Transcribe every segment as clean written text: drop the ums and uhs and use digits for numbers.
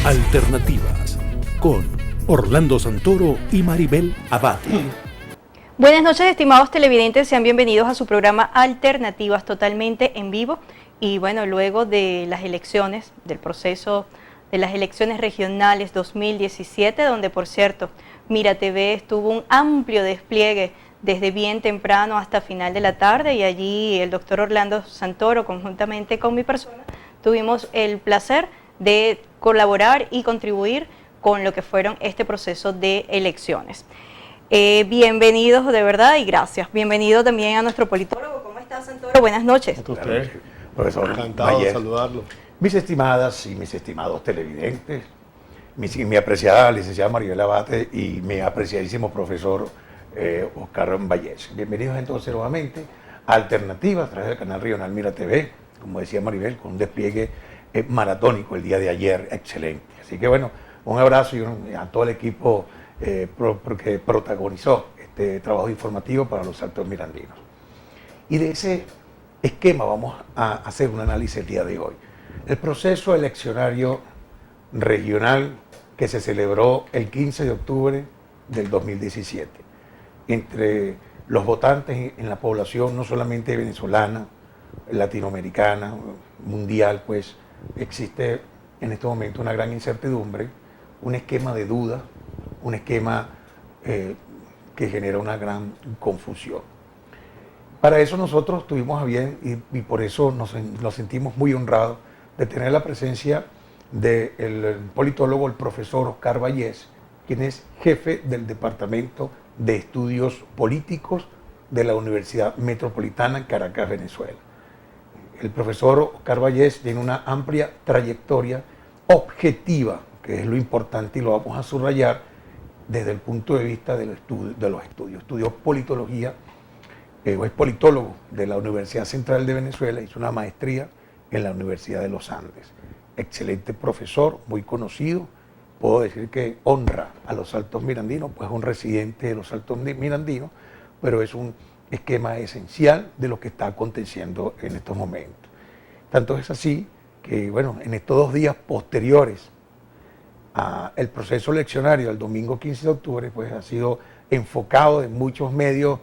Alternativas con Orlando Santoro y Maribel Abate. Buenas noches, estimados televidentes, sean bienvenidos a su programa Alternativas, totalmente en vivo. Y bueno, luego de las elecciones, del proceso de las elecciones regionales 2017, donde por cierto, Mira TV tuvo un amplio despliegue desde bien temprano hasta final de la tarde, y allí el doctor Orlando Santoro, conjuntamente con mi persona, tuvimos el placer de colaborar y contribuir con lo que fueron este proceso de elecciones. Bienvenidos de verdad y gracias. Bienvenido también a nuestro politólogo. ¿Cómo está, Santoro? Buenas noches. Usted, profesor, encantado Valle, de saludarlo. Mis estimadas y mis estimados televidentes, mi apreciada licenciada Maribel Abate y mi apreciadísimo profesor Oscar Vallés. Bienvenidos entonces nuevamente a Alternativas a través del canal regional Mira TV, como decía Maribel, con un despliegue maratónico el día de ayer, excelente. Así que bueno, un abrazo y a todo el equipo que protagonizó este trabajo informativo para los Altos Mirandinos. Y de ese esquema vamos a hacer un análisis el día de hoy. El proceso eleccionario regional que se celebró el 15 de octubre del 2017 entre los votantes en la población, no solamente venezolana, latinoamericana, mundial, pues existe en este momento una gran incertidumbre, un esquema de duda, un esquema que genera una gran confusión. Para eso nosotros tuvimos a bien, y por eso nos sentimos muy honrados de tener la presencia del politólogo, el profesor Oscar Vallés, quien es jefe del Departamento de Estudios Políticos de la Universidad Metropolitana en Caracas, Venezuela. El profesor Oscar Vallés tiene una amplia trayectoria objetiva, que es lo importante y lo vamos a subrayar desde el punto de vista de los estudios. Estudió politología, o es politólogo de la Universidad Central de Venezuela, hizo una maestría en la Universidad de los Andes. Excelente profesor, muy conocido, puedo decir que honra a los Altos Mirandinos, pues es un residente de los Altos Mirandinos, pero es un esquema esencial de lo que está aconteciendo en estos momentos. Tanto es así que, bueno, en estos 2 días posteriores al proceso eleccionario, el domingo 15 de octubre, pues ha sido enfocado en muchos medios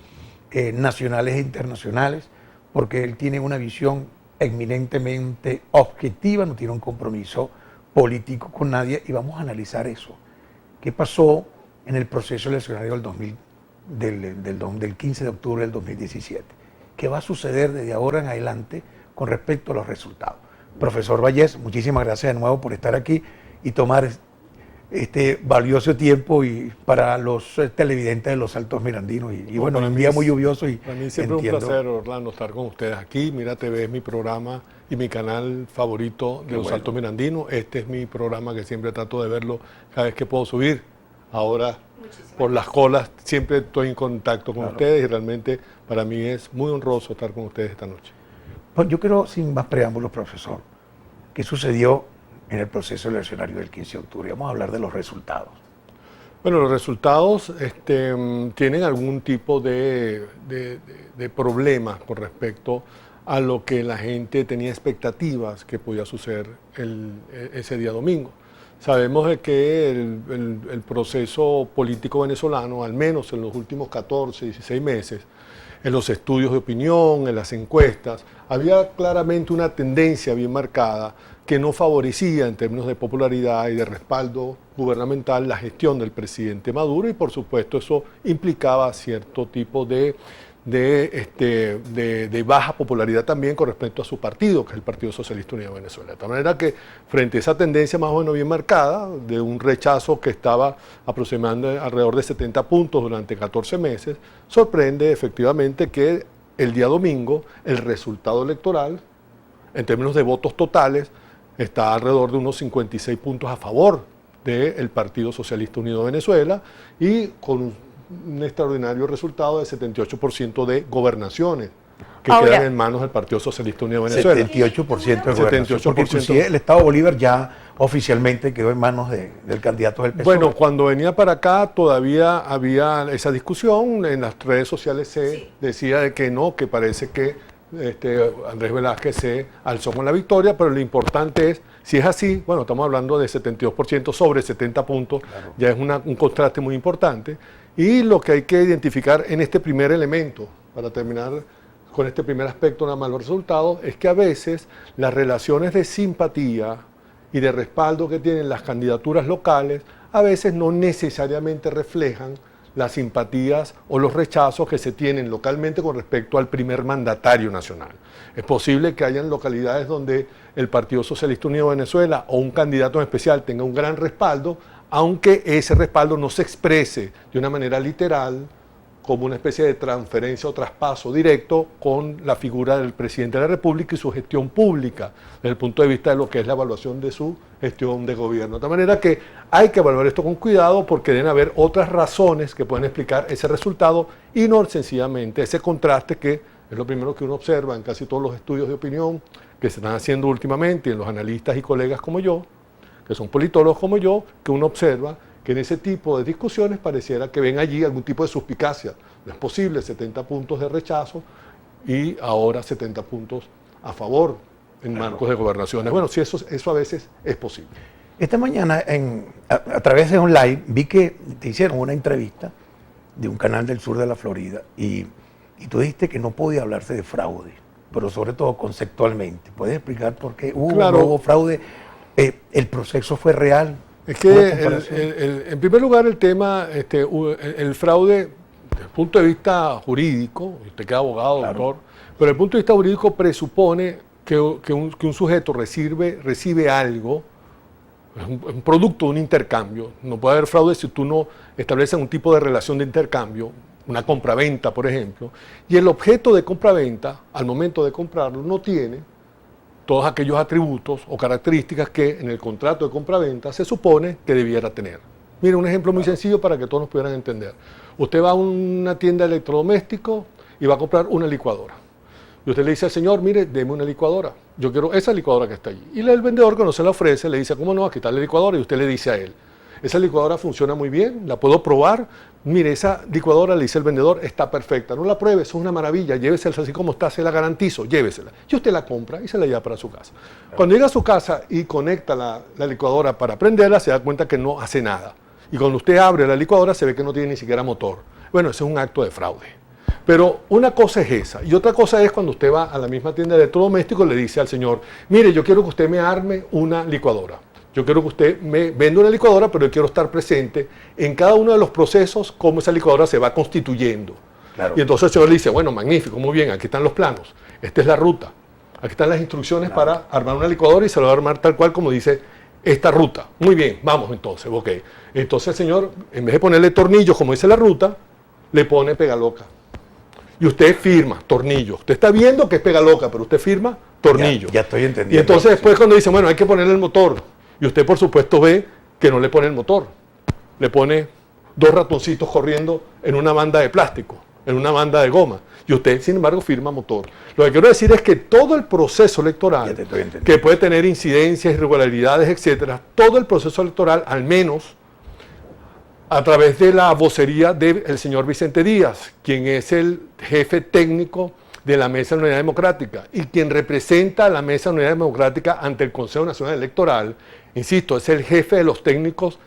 nacionales e internacionales, porque él tiene una visión eminentemente objetiva, no tiene un compromiso político con nadie, y vamos a analizar eso. ¿Qué pasó en el proceso eleccionario del 15 de octubre del 2017? ¿Qué va a suceder desde ahora en adelante con respecto a los resultados? Profesor Vallés, muchísimas gracias de nuevo por estar aquí y tomar este valioso tiempo y para los televidentes de los Altos Mirandinos. Y bueno, un día muy lluvioso. Para mí siempre es un placer, Orlando, estar con ustedes aquí. Mira TV es mi programa y mi canal favorito de los Altos Mirandinos. Este es mi programa que siempre trato de verlo cada vez que puedo subir. Ahora, por las colas, siempre estoy en contacto con ustedes y realmente para mí es muy honroso estar con ustedes esta noche. Pues yo quiero, sin más preámbulos, profesor, ¿qué sucedió en el proceso eleccionario del 15 de octubre? Vamos a hablar de los resultados. Bueno, los resultados tienen algún tipo de problemas con respecto a lo que la gente tenía expectativas que podía suceder ese día domingo. Sabemos de que el proceso político venezolano, al menos en los últimos 14, 16 meses, en los estudios de opinión, en las encuestas, había claramente una tendencia bien marcada que no favorecía en términos de popularidad y de respaldo gubernamental la gestión del presidente Maduro, y por supuesto eso implicaba cierto tipo de baja popularidad también con respecto a su partido, que es el Partido Socialista Unido de Venezuela. De tal manera que frente a esa tendencia más o menos bien marcada, de un rechazo que estaba aproximadamente alrededor de 70 puntos durante 14 meses, sorprende efectivamente que el día domingo el resultado electoral, en términos de votos totales, está alrededor de unos 56 puntos a favor del Partido Socialista Unido de Venezuela, y con un extraordinario resultado de 78% de gobernaciones que quedan en manos del Partido Socialista Unido de Venezuela. 78% de gobernación, porque inclusive el Estado Bolívar ya oficialmente quedó en manos del candidato del PSOE. Bueno, cuando venía para acá todavía había esa discusión, en las redes sociales se decía de que no, que parece que Andrés Velázquez se alzó con la victoria, pero lo importante es Si es así, bueno, estamos hablando de 72% sobre 70 puntos, Claro. ya es un contraste muy importante. Y lo que hay que identificar en este primer elemento, para terminar con este primer aspecto nada más los resultados, es que a veces las relaciones de simpatía y de respaldo que tienen las candidaturas locales, a veces no necesariamente reflejan las simpatías o los rechazos que se tienen localmente con respecto al primer mandatario nacional. Es posible que hayan localidades donde el Partido Socialista Unido de Venezuela o un candidato en especial tenga un gran respaldo, aunque ese respaldo no se exprese de una manera literal como una especie de transferencia o traspaso directo con la figura del presidente de la República y su gestión pública, desde el punto de vista de lo que es la evaluación de su gestión de gobierno. De tal manera que hay que evaluar esto con cuidado porque deben haber otras razones que pueden explicar ese resultado y no sencillamente ese contraste que es lo primero que uno observa en casi todos los estudios de opinión que se están haciendo últimamente y en los analistas y colegas como yo, que son politólogos como yo, que uno observa que en ese tipo de discusiones pareciera que ven allí algún tipo de suspicacia. No es posible 70 puntos de rechazo y ahora 70 puntos a favor en marcos de gobernaciones. Bueno, sí, eso a veces es posible. Esta mañana, a través de un live, vi que te hicieron una entrevista de un canal del sur de la Florida y tú dijiste que no podía hablarse de fraude, pero sobre todo conceptualmente. ¿Puedes explicar por qué Claro. no hubo fraude? ¿El proceso fue real? Es que en primer lugar el tema, el fraude, desde el punto de vista jurídico, usted que es abogado, Claro. doctor, pero desde el punto de vista jurídico presupone que un sujeto recibe algo, es un producto de un intercambio. No puede haber fraude si tú no estableces un tipo de relación de intercambio, una compraventa, por ejemplo, y el objeto de compraventa, al momento de comprarlo, no tiene todos aquellos atributos o características que en el contrato de compraventa se supone que debiera tener. Mire, un ejemplo muy sencillo para que todos nos pudieran entender. Usted va a una tienda de electrodomésticos y va a comprar una licuadora. Y usted le dice al señor, mire, deme una licuadora. Yo quiero esa licuadora que está allí. Y el vendedor, cuando se la ofrece, le dice, ¿cómo no? Aquí está la licuadora. Y usted le dice a él, esa licuadora funciona muy bien, la puedo probar. Mire, esa licuadora, le dice el vendedor, está perfecta. No la pruebe, eso es una maravilla. Llévesela así como está, se la garantizo, llévesela. Y usted la compra y se la lleva para su casa. Cuando llega a su casa y conecta la licuadora para prenderla, se da cuenta que no hace nada. Y cuando usted abre la licuadora, se ve que no tiene ni siquiera motor. Bueno, ese es un acto de fraude. Pero una cosa es esa, y otra cosa es cuando usted va a la misma tienda de electrodomésticos y le dice al señor, mire, yo quiero que usted me arme una licuadora. Yo quiero que usted me venda una licuadora, pero yo quiero estar presente en cada uno de los procesos, cómo esa licuadora se va constituyendo. Claro. Y entonces el señor le dice, bueno, magnífico, muy bien, aquí están los planos, esta es la ruta, aquí están las instrucciones para armar una licuadora y se la va a armar tal cual como dice esta ruta. Muy bien, vamos entonces, ok. Entonces el señor, en vez de ponerle tornillos como dice la ruta, le pone pegaloca. Y usted firma tornillo. Usted está viendo que es pegaloca, pero usted firma tornillo. Ya estoy entendiendo. Y entonces después cuando dice, bueno, hay que ponerle el motor. Y usted por supuesto ve que no le pone el motor. Le pone dos ratoncitos corriendo en una banda de plástico, en una banda de goma. Y usted, sin embargo, firma motor. Lo que quiero decir es que todo el proceso electoral, Ya te estoy entendiendo. que puede tener incidencias, irregularidades, etcétera, todo el proceso electoral, al menos a través de la vocería del señor Vicente Díaz, quien es el jefe técnico de la Mesa de Unidad Democrática y quien representa a la Mesa de Unidad Democrática ante el Consejo Nacional Electoral, insisto, es el jefe de los técnicos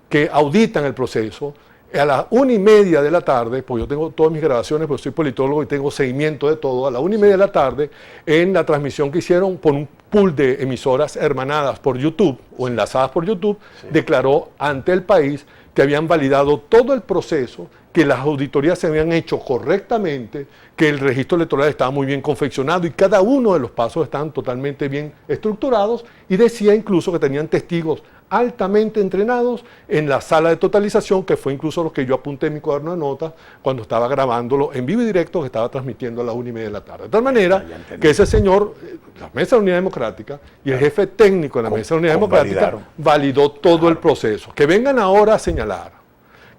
que auditan el proceso. A las 1:30 de la tarde, pues yo tengo todas mis grabaciones, pues soy politólogo y tengo seguimiento de todo, a las 1:30 de la tarde, en la transmisión que hicieron por un pool de emisoras hermanadas por YouTube o enlazadas por YouTube, declaró ante el país que habían validado todo el proceso, que las auditorías se habían hecho correctamente, que el registro electoral estaba muy bien confeccionado y cada uno de los pasos estaban totalmente bien estructurados, y decía incluso que tenían testigos altamente entrenados en la sala de totalización, que fue incluso lo que yo apunté en mi cuaderno de notas cuando estaba grabándolo en vivo y directo, que estaba transmitiendo a las 1:30 de la tarde. De tal manera que ese señor, la Mesa de Unidad Democrática y el jefe técnico de la Mesa de Unidad Democrática validó todo el proceso. Que vengan ahora a señalar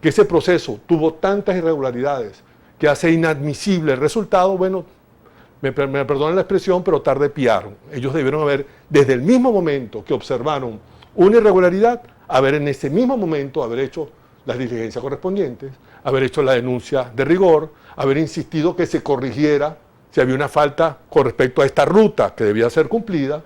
que ese proceso tuvo tantas irregularidades que hace inadmisible el resultado, bueno, me perdonan la expresión, pero tarde piaron. Ellos debieron haber, desde el mismo momento que observaron una irregularidad, haber en ese mismo momento haber hecho las diligencias correspondientes, haber hecho la denuncia de rigor, haber insistido que se corrigiera si había una falta con respecto a esta ruta que debía ser cumplida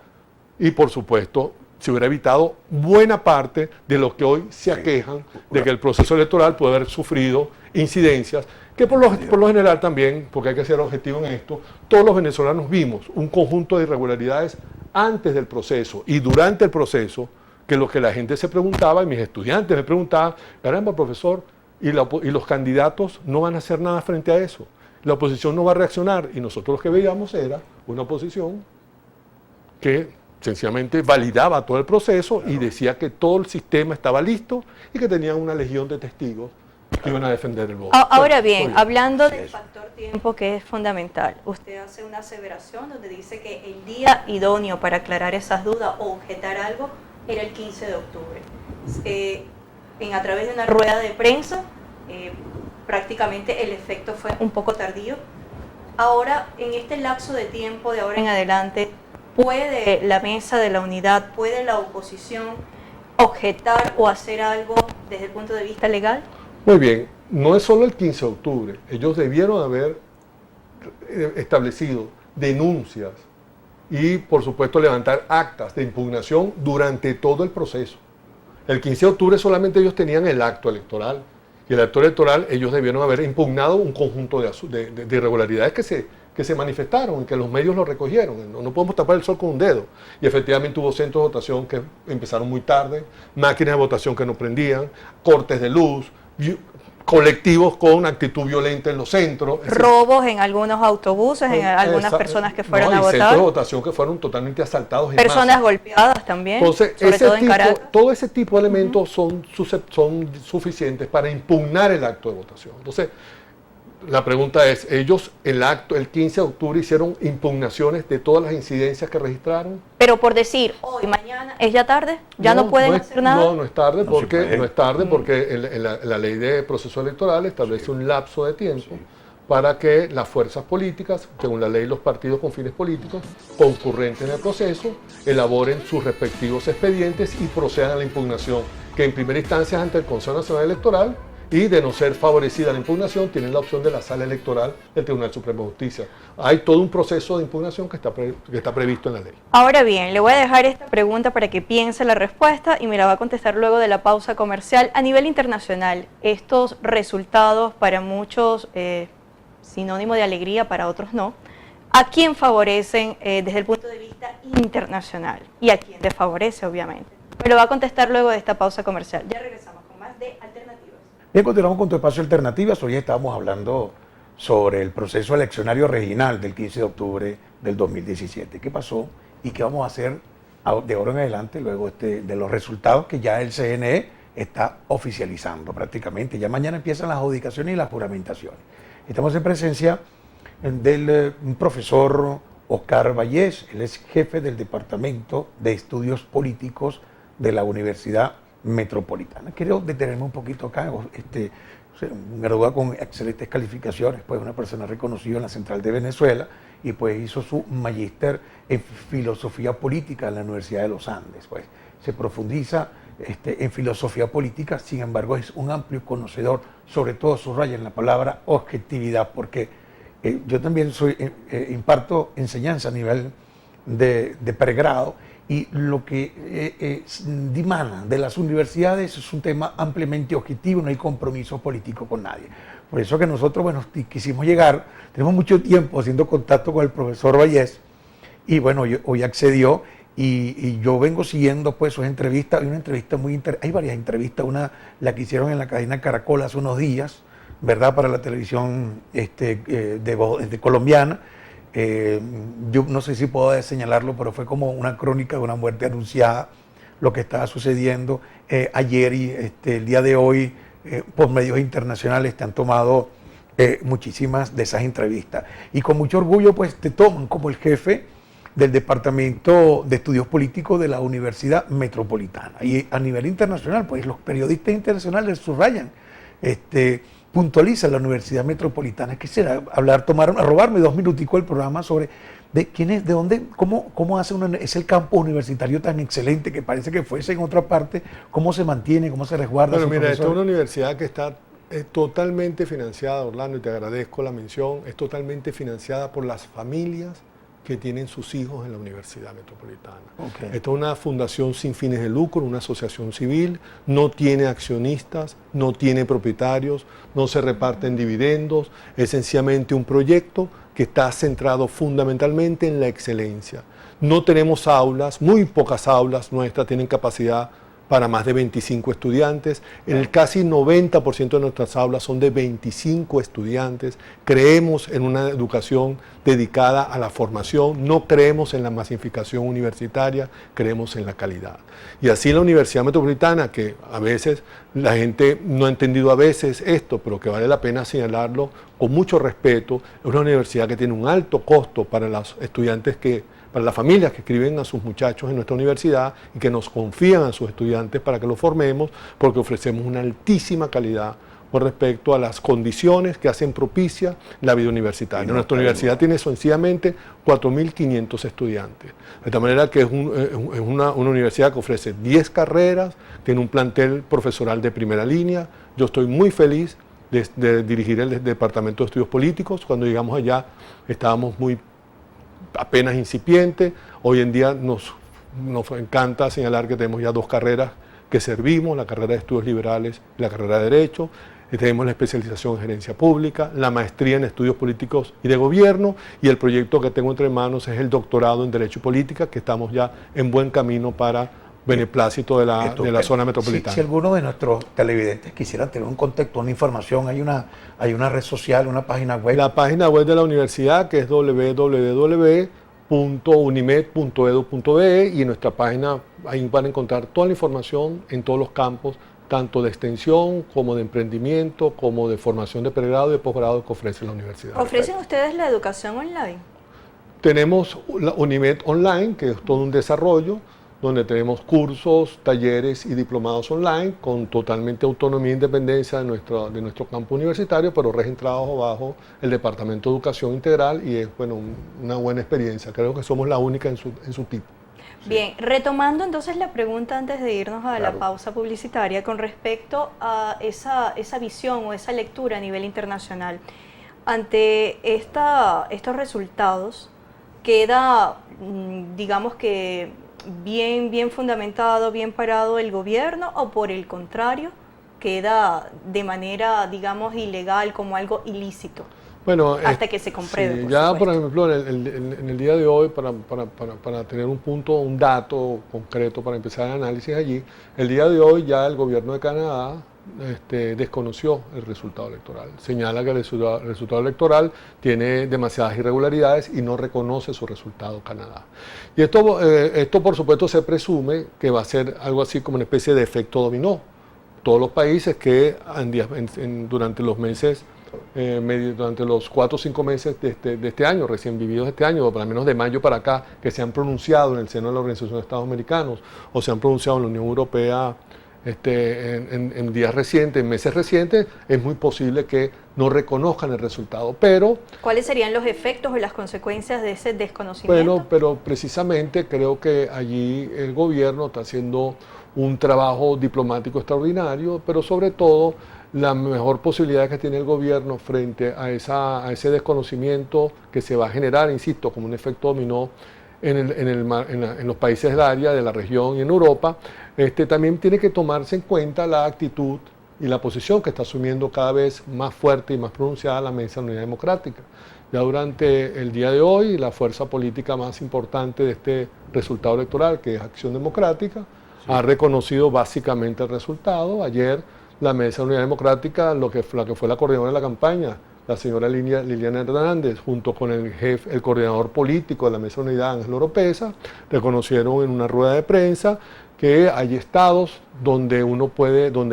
y, por supuesto, se hubiera evitado buena parte de lo que hoy se aquejan de que el proceso electoral puede haber sufrido incidencias, que por lo general también, porque hay que ser objetivo en esto, todos los venezolanos vimos un conjunto de irregularidades antes del proceso y durante el proceso, que lo que la gente se preguntaba, y mis estudiantes me preguntaban, caramba, profesor, y los candidatos no van a hacer nada frente a eso, la oposición no va a reaccionar, y nosotros lo que veíamos era una oposición que sencillamente validaba todo el proceso y decía que todo el sistema estaba listo y que tenían una legión de testigos que iban a defender el voto. Ahora bien, hablando del factor tiempo, que es fundamental, usted hace una aseveración donde dice que el día idóneo para aclarar esas dudas o objetar algo era el 15 de octubre. A través de una rueda de prensa, prácticamente el efecto fue un poco tardío. Ahora, en este lapso de tiempo, de ahora en adelante, ¿puede la mesa de la unidad, puede la oposición objetar o hacer algo desde el punto de vista legal? Muy bien, no es solo el 15 de octubre, ellos debieron haber establecido denuncias y por supuesto levantar actas de impugnación durante todo el proceso. El 15 de octubre solamente ellos tenían el acto electoral y el acto electoral ellos debieron haber impugnado un conjunto de irregularidades que se manifestaron y que los medios lo recogieron. No podemos tapar el sol con un dedo. Y efectivamente hubo centros de votación que empezaron muy tarde, máquinas de votación que no prendían, cortes de luz, colectivos con actitud violenta en los centros. Robos en algunos autobuses, en algunas personas que fueron a votar. Centros de votación que fueron totalmente asaltados. Personas golpeadas también, entonces, sobre todo en Caracas. todo ese tipo de elementos son suficientes para impugnar el acto de votación. Entonces, la pregunta es, ellos el 15 de octubre hicieron impugnaciones de todas las incidencias que registraron. Pero por decir, hoy, mañana, ¿es ya tarde? ¿Ya no pueden hacer nada? No es tarde porque la ley de proceso electoral establece un lapso de tiempo para que las fuerzas políticas, según la ley los partidos con fines políticos, concurrentes en el proceso, elaboren sus respectivos expedientes y procedan a la impugnación, que en primera instancia es ante el Consejo Nacional Electoral, y de no ser favorecida la impugnación, tienen la opción de la sala electoral del Tribunal Supremo de Justicia. Hay todo un proceso de impugnación que está previsto en la ley. Ahora bien, le voy a dejar esta pregunta para que piense la respuesta y me la va a contestar luego de la pausa comercial. A nivel internacional, estos resultados para muchos sinónimo de alegría, para otros no, ¿a quién favorecen desde el punto de vista internacional? Y a quién desfavorece, obviamente. Me lo va a contestar luego de esta pausa comercial. Ya regresamos con más de Alternativas. Bien, continuamos con tu espacio Alternativas. Hoy estábamos hablando sobre el proceso eleccionario regional del 15 de octubre del 2017. ¿Qué pasó y qué vamos a hacer de ahora en adelante luego de los resultados que ya el CNE está oficializando prácticamente? Ya mañana empiezan las adjudicaciones y las juramentaciones. Estamos en presencia del profesor Oscar Vallés. Él es jefe del Departamento de Estudios Políticos de la Universidad Metropolitana. Quiero detenerme un poquito acá. Un graduado con excelentes calificaciones, pues una persona reconocida en la Central de Venezuela, y pues hizo su magíster en filosofía política en la Universidad de los Andes. Pues se profundiza en filosofía política, sin embargo es un amplio conocedor, sobre todo subraya en la palabra objetividad, porque yo también imparto enseñanza a nivel de pregrado, y lo que dimana de las universidades es un tema ampliamente objetivo, no hay compromiso político con nadie. Por eso que nosotros, bueno, quisimos llegar, tenemos mucho tiempo haciendo contacto con el profesor Vallés, y bueno, hoy accedió, y yo vengo siguiendo pues sus entrevistas. Hay una entrevista hay varias entrevistas, una la que hicieron en la cadena Caracol hace unos días, ¿verdad?, para la televisión de colombiana. Yo no sé si puedo señalarlo, pero fue como una crónica de una muerte anunciada, lo que estaba sucediendo ayer y el día de hoy por medios internacionales te han tomado muchísimas de esas entrevistas, y con mucho orgullo pues te toman como el jefe del Departamento de Estudios Políticos de la Universidad Metropolitana. Y a nivel internacional, pues los periodistas internacionales subrayan, puntualizan la Universidad Metropolitana. Quisiera robarme 2 minuticos del programa sobre de quién es, de dónde, cómo hace es el campo universitario tan excelente que parece que fuese en otra parte, cómo se mantiene, cómo se resguarda. Bueno, mira, esta es una universidad que está totalmente financiada, Orlando, y te agradezco la mención, es totalmente financiada por las familias que tienen sus hijos en la Universidad Metropolitana. Okay. Esta es una fundación sin fines de lucro, una asociación civil, no tiene accionistas, no tiene propietarios, no se reparten dividendos, es sencillamente un proyecto que está centrado fundamentalmente en la excelencia. No tenemos aulas, muy pocas aulas nuestras tienen capacidad para más de 25 estudiantes. El casi 90% de nuestras aulas son de 25 estudiantes. Creemos en una educación dedicada a la formación, no creemos en la masificación universitaria, creemos en la calidad. Y así la Universidad Metropolitana, que a veces la gente no ha entendido a veces esto, pero que vale la pena señalarlo con mucho respeto, es una universidad que tiene un alto costo para los estudiantes para las familias que escriben a sus muchachos en nuestra universidad y que nos confían a sus estudiantes para que los formemos, porque ofrecemos una altísima calidad con respecto a las condiciones que hacen propicia la vida universitaria. Nuestra universidad tiene sencillamente 4.500 estudiantes, de tal manera que es una universidad que ofrece 10 carreras, tiene un plantel profesoral de primera línea. Yo estoy muy feliz de dirigir el Departamento de Estudios Políticos. Cuando llegamos allá estábamos apenas incipiente. Hoy en día nos encanta señalar que tenemos ya 2 carreras que servimos, la carrera de Estudios Liberales y la carrera de Derecho. Tenemos la especialización en Gerencia Pública, la maestría en Estudios Políticos y de Gobierno, y el proyecto que tengo entre manos es el doctorado en Derecho y Política, que estamos ya en buen camino para beneplácito de la zona metropolitana. Si alguno de nuestros televidentes quisiera tener un contexto, una información, hay una red social, una página web. La página web de la universidad, que es www.unimed.edu.be, y en nuestra página ahí van a encontrar toda la información en todos los campos, tanto de extensión como de emprendimiento, como de formación de pregrado y de posgrado que ofrece la universidad. ¿Ofrecen ustedes la educación online? Tenemos la Unimed Online, que es todo un desarrollo, donde tenemos cursos, talleres y diplomados online con totalmente autonomía e independencia de nuestro campo universitario, pero registrados bajo el Departamento de Educación Integral, y es una buena experiencia. Creo que somos la única en su tipo. Bien, retomando entonces la pregunta antes de irnos a la pausa publicitaria con respecto a esa visión o esa lectura a nivel internacional. Ante estos resultados, queda, digamos que, bien fundamentado, bien parado el gobierno, o por el contrario, queda de manera, digamos, ilegal, como algo ilícito? Bueno, hasta que se compruebe. Sí, por ejemplo, en el día de hoy, para tener un dato concreto para empezar el análisis allí, el día de hoy ya el gobierno de Canadá desconoció el resultado electoral. Señala que el resultado electoral tiene demasiadas irregularidades y no reconoce su resultado Canadá. Y esto por supuesto se presume que va a ser algo así como una especie de efecto dominó. Todos los países que durante los meses durante los 4 o 5 meses de este año, recién vividos este año, o por lo menos de mayo para acá, que se han pronunciado en el seno de la Organización de Estados Americanos o se han pronunciado en la Unión Europea en días recientes, en meses recientes, es muy posible que no reconozcan el resultado. Pero ¿cuáles serían los efectos o las consecuencias de ese desconocimiento? Bueno, pero precisamente creo que allí el gobierno está haciendo un trabajo diplomático extraordinario, pero sobre todo la mejor posibilidad que tiene el gobierno frente a ese desconocimiento que se va a generar, insisto, como un efecto dominó en los países del área, de la región y en Europa, también tiene que tomarse en cuenta la actitud y la posición que está asumiendo cada vez más fuerte y más pronunciada la Mesa de Unidad Democrática. Ya durante el día de hoy, la fuerza política más importante de este resultado electoral, que es Acción Democrática, ha reconocido básicamente el resultado. Ayer la Mesa de Unidad Democrática, la que fue la coordinadora de la campaña, la señora Liliana Hernández, junto con el coordinador político de la Mesa de Unidad, Ángel Oropesa, reconocieron en una rueda de prensa que hay estados donde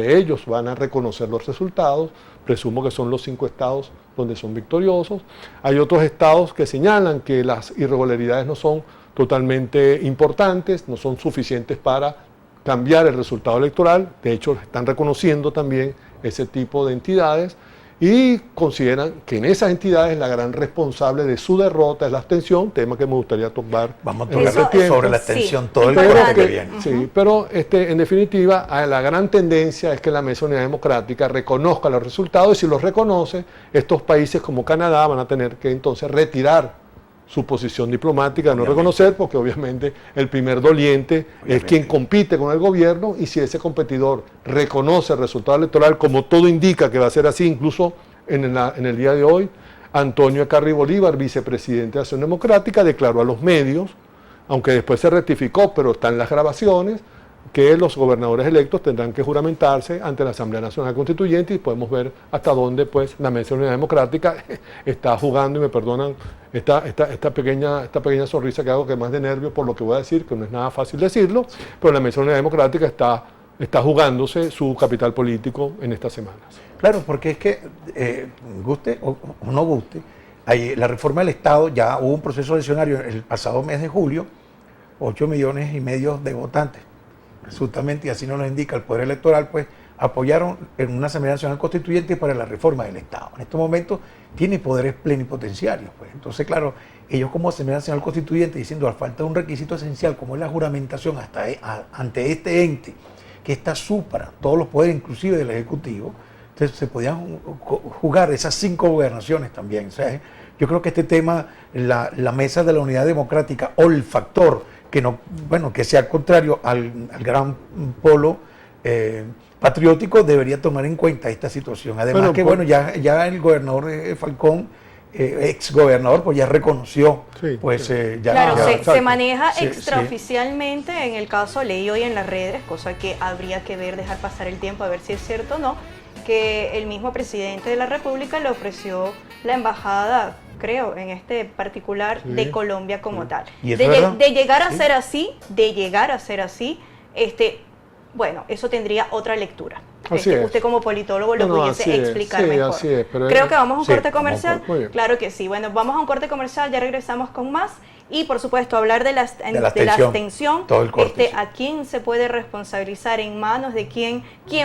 ellos van a reconocer los resultados. Presumo que son los 5 estados donde son victoriosos. Hay otros estados que señalan que las irregularidades no son totalmente importantes, no son suficientes para cambiar el resultado electoral. De hecho, están reconociendo también ese tipo de entidades y consideran que en esas entidades la gran responsable de su derrota es la abstención, tema que me gustaría tocar. Vamos a tocar sobre la abstención todo el programa que viene. Sí, pero en definitiva, la gran tendencia es que la Mesa de Unidad Democrática reconozca los resultados, y si los reconoce, estos países como Canadá van a tener que entonces retirar su posición diplomática de no reconocer, porque obviamente el primer doliente es quien compite con el gobierno, y si ese competidor reconoce el resultado electoral, como todo indica que va a ser así, incluso en el día de hoy, Antonio Ecarri Bolívar, vicepresidente de Acción Democrática, declaró a los medios, aunque después se rectificó, pero están las grabaciones, que los gobernadores electos tendrán que juramentarse ante la Asamblea Nacional Constituyente, y podemos ver hasta dónde pues la Mesa de Unidad Democrática está jugando, y me perdonan esta pequeña sonrisa que hago, que más de nervios por lo que voy a decir, que no es nada fácil decirlo, pero la Mesa de Unidad Democrática está jugándose su capital político en estas semanas. Claro, porque es que, guste o no guste, la reforma del Estado, ya hubo un proceso eleccionario el pasado mes de julio, 8,5 millones de votantes, absolutamente, y así nos lo indica el Poder Electoral, pues apoyaron en una Asamblea Nacional Constituyente para la reforma del Estado. En estos momentos tiene poderes plenipotenciarios, pues. Entonces, claro, ellos como Asamblea Nacional Constituyente, diciendo, a falta de un requisito esencial como es la juramentación ante este ente, que está supra todos los poderes, inclusive del Ejecutivo, entonces se podían jugar esas 5 gobernaciones también. O sea, yo creo que este tema, la Mesa de la Unidad Democrática, o el factor que sea contrario al gran polo patriótico, debería tomar en cuenta esta situación. Además ya el gobernador Falcón, ex gobernador, pues ya reconoció, sí, pues sí. Claro, ya se maneja sí, extraoficialmente en el caso, leí hoy en las redes, cosa que habría que ver, dejar pasar el tiempo a ver si es cierto o no, que el mismo presidente de la República le ofreció la embajada, creo, en este particular, sí, de Colombia como tal. ¿Y De llegar a sí, ser así, bueno, eso tendría otra lectura. Usted como politólogo lo pudiese explicar mejor. Así es, pero creo que vamos a un sí, corte comercial. Muy bien. Claro que sí. Bueno, vamos a un corte comercial, ya regresamos con más. Y por supuesto, hablar de la abstención, todo el corte, sí. a quién se puede responsabilizar, en manos de quién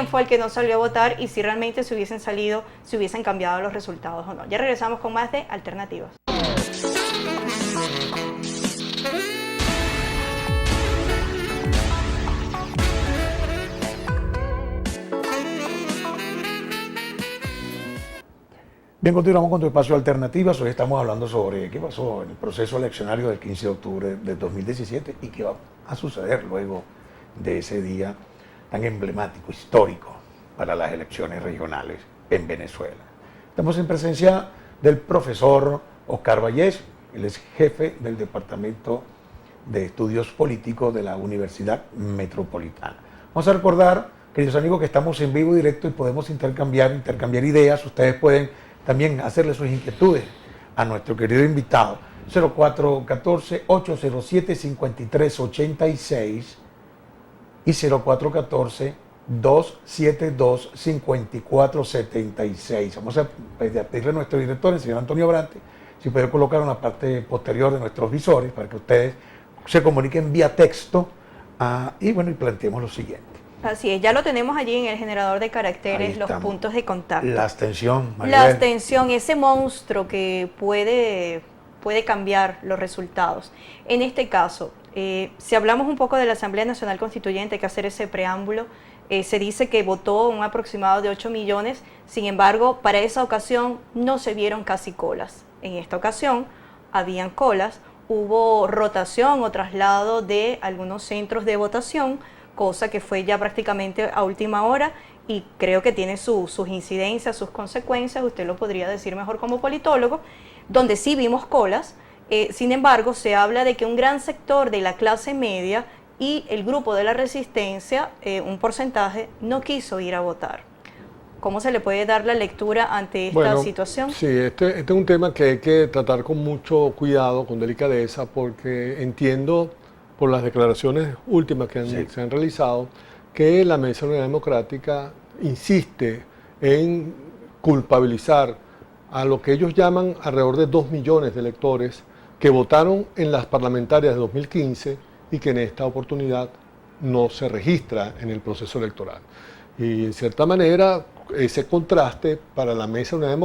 fue el que no salió a votar, y si realmente se hubiesen cambiado los resultados o no. Ya regresamos con más de Alternativas. Bien, continuamos con tu espacio Alternativas. Hoy estamos hablando sobre qué pasó en el proceso eleccionario del 15 de octubre de 2017 y qué va a suceder luego de ese día tan emblemático, histórico para las elecciones regionales en Venezuela. Estamos en presencia del profesor Oscar Vallés, él es jefe del Departamento de Estudios Políticos de la Universidad Metropolitana. Vamos a recordar, queridos amigos, que estamos en vivo y directo y podemos intercambiar ideas. Ustedes pueden también hacerle sus inquietudes a nuestro querido invitado. 0414-807-5386 y 0414-272-5476. Vamos a pedirle a nuestro director, el señor Antonio Brante, si puede colocar una parte posterior de nuestros visores para que ustedes se comuniquen vía texto y planteemos lo siguiente. Así es, ya lo tenemos allí en el generador de caracteres, los puntos de contacto. La abstención, La abstención, ese monstruo que puede cambiar los resultados. En este caso, si hablamos un poco de la Asamblea Nacional Constituyente, hay que hacer ese preámbulo. Se dice que votó un aproximado de 8 millones, sin embargo, para esa ocasión no se vieron casi colas. En esta ocasión habían colas, hubo rotación o traslado de algunos centros de votación, cosa que fue ya prácticamente a última hora, y creo que tiene sus incidencias, sus consecuencias, usted lo podría decir mejor como politólogo, donde sí vimos colas. Sin embargo, se habla de que un gran sector de la clase media y el grupo de la resistencia, un porcentaje, no quiso ir a votar. ¿Cómo se le puede dar la lectura ante esta situación? Sí, este es un tema que hay que tratar con mucho cuidado, con delicadeza, porque entiendo por las declaraciones últimas que se han realizado, que la Mesa de Unidad Democrática insiste en culpabilizar a lo que ellos llaman alrededor de 2 millones de electores que votaron en las parlamentarias de 2015 y que en esta oportunidad no se registra en el proceso electoral. Y en cierta manera, ese contraste para la Mesa de Unidad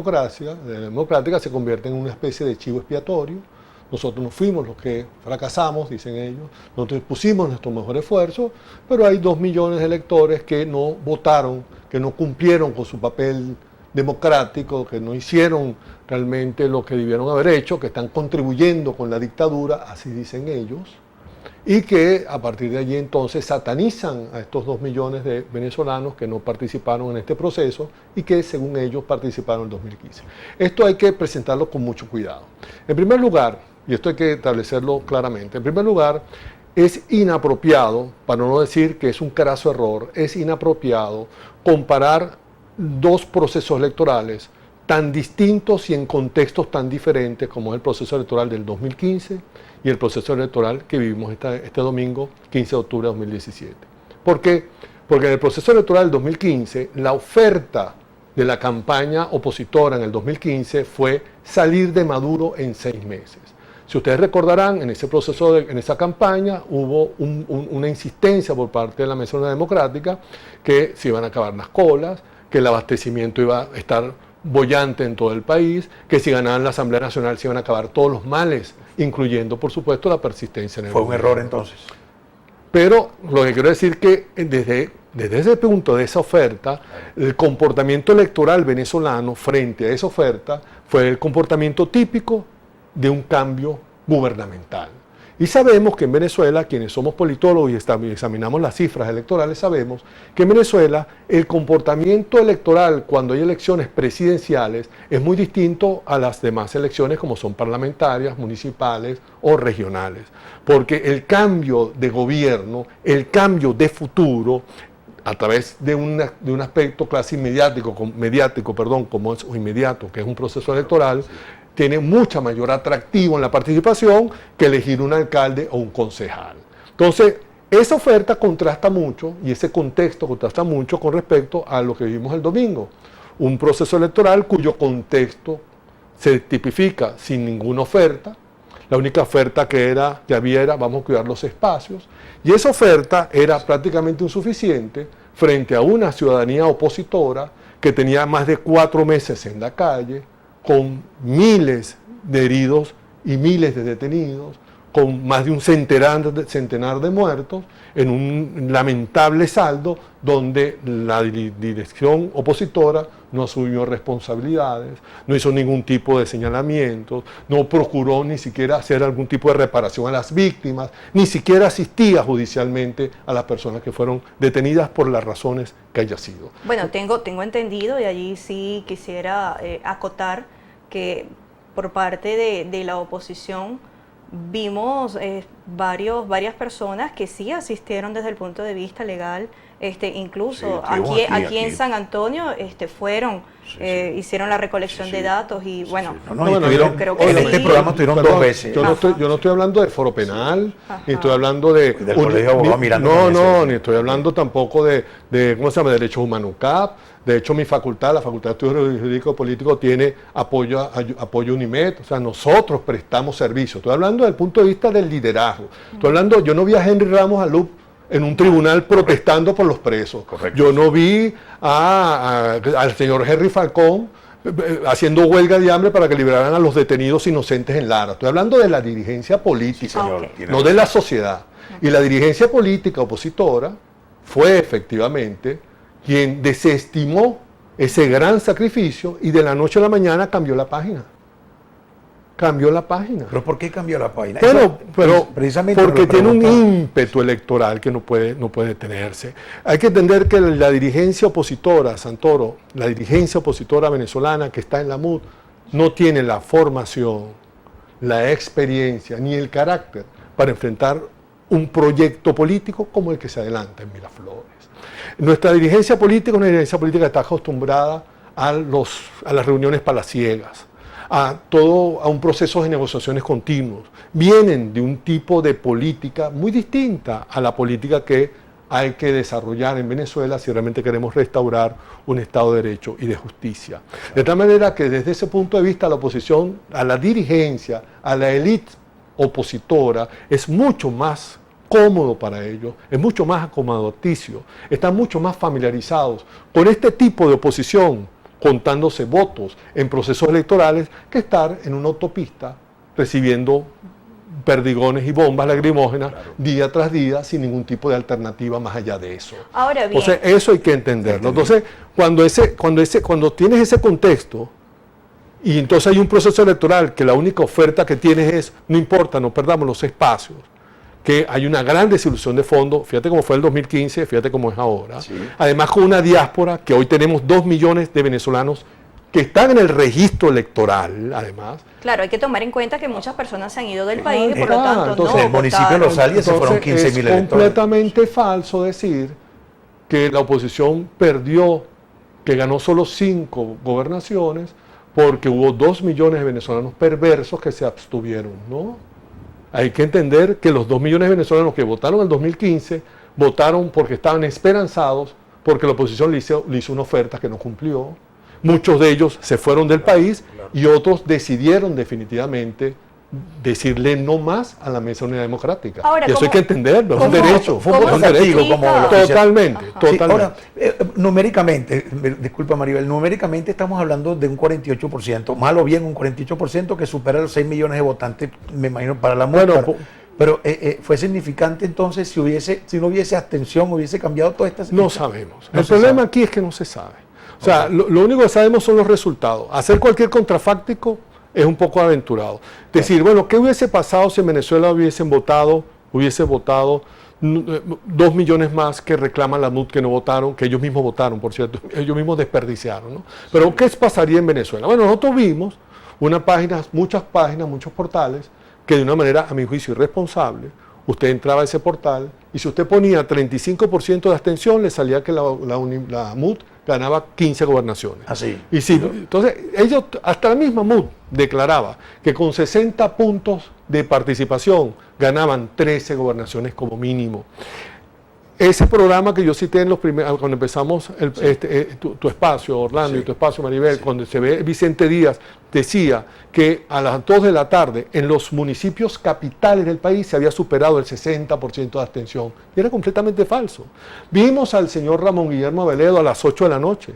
Democrática se convierte en una especie de chivo expiatorio. Nosotros no fuimos los que fracasamos, dicen ellos, nosotros pusimos nuestro mejor esfuerzo, pero hay 2 millones de electores que no votaron, que no cumplieron con su papel democrático, que no hicieron realmente lo que debieron haber hecho, que están contribuyendo con la dictadura, así dicen ellos, y que a partir de allí entonces satanizan a estos 2 millones de venezolanos que no participaron en este proceso y que según ellos participaron en 2015. Esto hay que presentarlo con mucho cuidado. En primer lugar, y esto hay que establecerlo claramente, en primer lugar, es inapropiado, para no decir que es un craso error, es inapropiado comparar 2 procesos electorales tan distintos y en contextos tan diferentes como es el proceso electoral del 2015 y el proceso electoral que vivimos este domingo, 15 de octubre de 2017. ¿Por qué? Porque en el proceso electoral del 2015, la oferta de la campaña opositora en el 2015 fue salir de Maduro en 6 meses. Si ustedes recordarán, en ese proceso, en esa campaña, hubo una insistencia por parte de la Mesa Democrática que se iban a acabar las colas, que el abastecimiento iba a estar boyante en todo el país, que si ganaban la Asamblea Nacional se iban a acabar todos los males, incluyendo, por supuesto, la persistencia en el ¿Fue un gobierno. error entonces? Pero lo que quiero decir que desde ese punto, de esa oferta, el comportamiento electoral venezolano frente a esa oferta fue el comportamiento típico de un cambio gubernamental. Y sabemos que en Venezuela, quienes somos politólogos y examinamos las cifras electorales, sabemos que en Venezuela el comportamiento electoral cuando hay elecciones presidenciales es muy distinto a las demás elecciones como son parlamentarias, municipales o regionales. Porque el cambio de gobierno, el cambio de futuro, a través de un aspecto casi mediático, como es o inmediato, que es un proceso electoral, tiene mucha mayor atractivo en la participación que elegir un alcalde o un concejal. Entonces, esa oferta contrasta mucho y ese contexto contrasta mucho con respecto a lo que vimos el domingo. Un proceso electoral cuyo contexto se tipifica sin ninguna oferta. La única oferta que había era vamos a cuidar los espacios. Y esa oferta era prácticamente insuficiente frente a una ciudadanía opositora que tenía más de 4 meses en la calle, con miles de heridos y miles de detenidos, con más de un centenar de muertos, en un lamentable saldo donde la dirección opositora no asumió responsabilidades, no hizo ningún tipo de señalamientos, no procuró ni siquiera hacer algún tipo de reparación a las víctimas, ni siquiera asistía judicialmente a las personas que fueron detenidas por las razones que haya sido. Bueno, tengo entendido, y allí sí quisiera acotar que por parte de la oposición vimos varias personas que sí asistieron desde el punto de vista legal, incluso sí, aquí en San Antonio fueron, hicieron la recolección de datos y bueno, creo que en este programa estuvieron 2 veces. Yo no estoy hablando de foro penal, ni estoy hablando del Colegio de Abogados Miranda. ni estoy hablando tampoco de ¿cómo se llama? Derechos Humanos UCAP. De hecho, mi facultad, la Facultad de Estudios Jurídicos y Políticos, tiene apoyo UNIMED, o sea, nosotros prestamos servicio. Estoy hablando desde el punto de vista del liderazgo. Estoy hablando, yo no vi a Henry Ramos Alup en un tribunal protestando por los presos. Correcto. Yo no vi al señor Henry Falcón haciendo huelga de hambre para que liberaran a los detenidos inocentes en Lara. Estoy hablando de la dirigencia política, Señor, no de la sociedad. Y la dirigencia política opositora fue efectivamente quien desestimó ese gran sacrificio y de la noche a la mañana cambió la página. Cambió la página. ¿Pero por qué cambió la página? Bueno, pero precisamente porque tiene un ímpetu electoral que no puede detenerse. Hay que entender que la dirigencia opositora, Santoro, la dirigencia opositora venezolana que está en la MUD, no tiene la formación, la experiencia ni el carácter para enfrentar un proyecto político como el que se adelanta en Miraflores. Nuestra dirigencia política es una dirigencia política que está acostumbrada a las reuniones palaciegas, a un proceso de negociaciones continuos. Vienen de un tipo de política muy distinta a la política que hay que desarrollar en Venezuela si realmente queremos restaurar un Estado de Derecho y de justicia. De tal manera que desde ese punto de vista la oposición, a la dirigencia, a la élite opositora, es mucho más cómodo para ellos, es mucho más acomodaticio, están mucho más familiarizados con este tipo de oposición, contándose votos en procesos electorales, que estar en una autopista recibiendo perdigones y bombas lacrimógenas día tras día sin ningún tipo de alternativa más allá de eso. Ahora bien. Entonces, eso hay que entenderlo. Entonces, cuando tienes ese contexto, y entonces hay un proceso electoral que la única oferta que tienes es, no importa, no perdamos los espacios, que hay una gran desilusión de fondo, fíjate cómo fue el 2015, fíjate cómo es ahora, Sí. además con una diáspora que hoy tenemos 2 millones de venezolanos que están en el registro electoral, además. Claro, hay que tomar en cuenta que muchas personas se han ido del país y por lo Ah, tanto entonces, no el municipio de votaron. Los Alias se fueron Entonces, 15.000 es electores. completamente falso decir que la oposición perdió, que ganó solo 5 gobernaciones, porque hubo 2 millones de venezolanos perversos que se abstuvieron, ¿no? Hay que entender que los 2 millones de venezolanos que votaron en el 2015, votaron porque estaban esperanzados, porque la oposición le hizo una oferta que no cumplió. Muchos de ellos se fueron del país y otros decidieron definitivamente decirle no más a la Mesa de Unidad Democrática. Ahora, y eso ¿cómo- hay que entenderlo, es un cómo- derecho. Fue un ¿Cómo poco se castigo, explica? como lo oficial. Totalmente, Ajá. Sí, totalmente. ahora, numéricamente, disculpa Maribel, numéricamente estamos hablando de un 48%, mal o bien un 48% que supera los 6 millones de votantes, me imagino, para la muestra. Bueno, pero fue significante entonces si no hubiese abstención, hubiese cambiado toda esta No sabemos. No El se problema sabe. aquí es que no se sabe. O sea, lo único que sabemos son los resultados. Hacer cualquier contrafáctico es un poco aventurado. Decir, bueno, ¿qué hubiese pasado si en Venezuela hubiese votado 2 millones más que reclaman la MUD que no votaron, que ellos mismos votaron, por cierto, ellos mismos desperdiciaron, ¿no? Pero ¿qué pasaría en Venezuela? Bueno, nosotros vimos muchas páginas, muchos portales, que de una manera, a mi juicio, irresponsable, usted entraba a ese portal y si usted ponía 35% de abstención, le salía que la MUD ganaba 15 gobernaciones. Así. Y sí, entonces, hasta la misma MUD declaraba que con 60 puntos de participación ganaban 13 gobernaciones como mínimo. Ese programa que yo cité en los primeros, cuando empezamos tu espacio, Orlando, Sí. y tu espacio, Maribel, cuando se ve Vicente Díaz, decía que a las 2 de la tarde en los municipios capitales del país se había superado el 60% de abstención. Y era completamente falso. Vimos al señor Ramón Guillermo Aveledo a las 8 de la noche,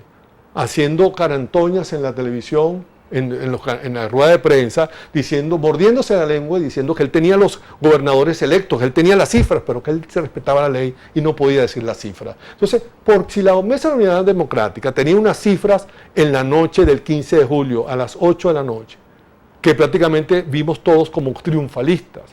haciendo carantoñas en la televisión, en la rueda de prensa, mordiéndose la lengua y diciendo que él tenía los gobernadores electos, que él tenía las cifras, pero que él se respetaba la ley y no podía decir las cifras. Entonces, si la Mesa de Unidad Democrática tenía unas cifras en la noche del 15 de julio, a las 8 de la noche, que prácticamente vimos todos como triunfalistas